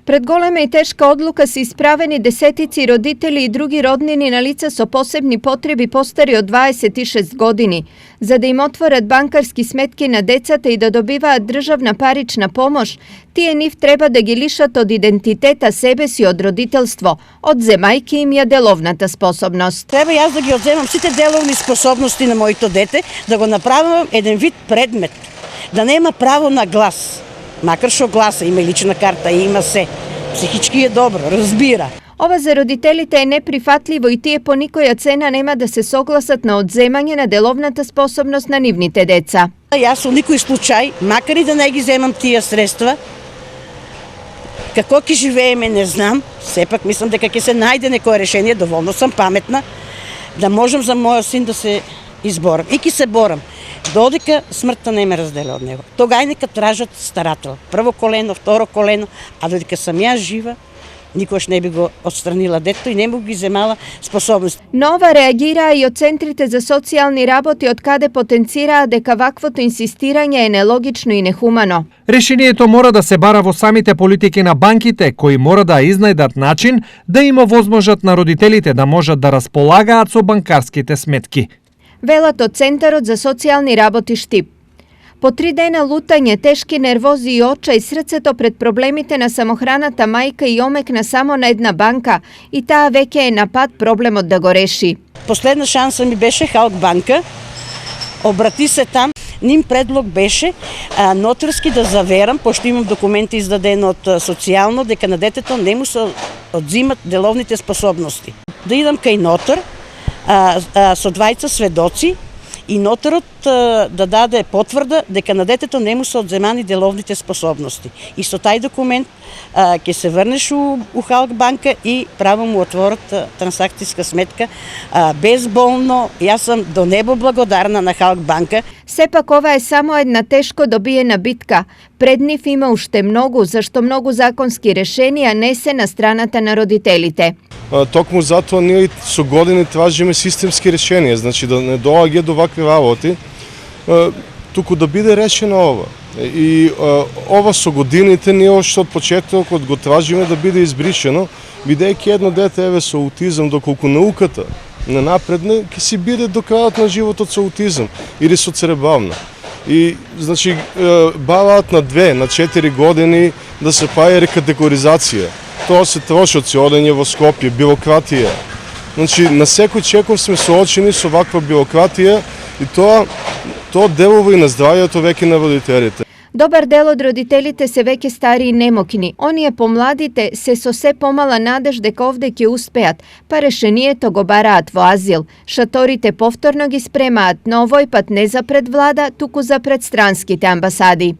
Pred golema i teška odluka se ispraveni desetici roditelji i drugi rodnini na lica so posebni potrebi postari od 26 godini. Za da im otvorat bankarski smetki na decata i da dobiva državna parična pomoć, tije njih treba da gi lišat od identiteta sebe si od roditeljstvo, odze majke im je delovната sposobnost. Treba jaz da gi odzemam svi te delovni sposobnosti na moето dete, da го направам един вид предмет, да нема право на глас. Makar što glasa, ima i lična karta, ima se. Psihički je dobro, разбира. Ова за родителите е неприфатливо и тие по никоја цена нема да се согласат на одземање на деловната способност на нивните деца. Јас у никој случај, макар и да не ги земам тия средства, како ќе живееме не знам, сепак мислам дека ќе се најде некое решение, доволно сам паметна, да можам за мојот син да се изборам. И ќе се борам. Додека смртта не ме разделя од него. Тогај нека тражат старател. Прво колено, второ колено, а додека сам јас жива, никош не би го отстранила детето и не би ги земала способност. Нова реагира и од центрите за социјални работи од каде потенцираа дека ваквото инсистирање е нелогично и нехумано. Решението мора да се бара во самите политики на банките, кои мора да изнајдат начин да им овозможат на родителите да можат да располагаат со банкарските сметки. Велат од Центарот за социјални работи Штип. По 3 дена лутање, тешки нервози и очај, срцето пред проблемите на самохраната мајка и омекна само на една банка и таа веќе е на пат проблемот да го реши. Последна шанса ми беше Халк банка. Обрати се там. Ним предлог беше нотарски да заверам, пошто имам документи издадени од социјално, дека на детето не му се одзимат деловните способности. Да идам кај нотар, со двајца сведоци и нотарот да даде потврда дека на детето не му се одземани деловните способности. И со тај документ ќе се врнеш у Халк банка и право му отворат трансакцијска сметка безболно. Јас сум до небо благодарна на Халк банка. Сепак ова е само една тешко добиена битка. Пред нив има уште многу, зашто многу законски решенија не се на страната на родителите. Токму затоа ние со години тражиме системски решенија, значи да не доаѓа до вакви работи, туку да биде решено ова. И ова со годините ние още од почетокот го тражиме да биде избришено, бидејќи едно дете еве со аутизам, доколку науката не напредне, ќе си биде до крајот на животот со аутизам или со церебрална. И значи бараат на 2, на 4 години да се прави рекатегоризација. Тоа се трошоци, одење во Скопје, бирократија. Значи на секој чекор сме соочени со ваква бирократија и тоа делува и на здравјето веќе на родителите. Добар дел од родителите се веќе стари и немокни. Оние помладите се со се помала надеж дека овде ќе успеат, па решението го бараат во азил. Шаторите повторно ги спремаат, но овој пат не за пред влада, туку за пред странските амбасади.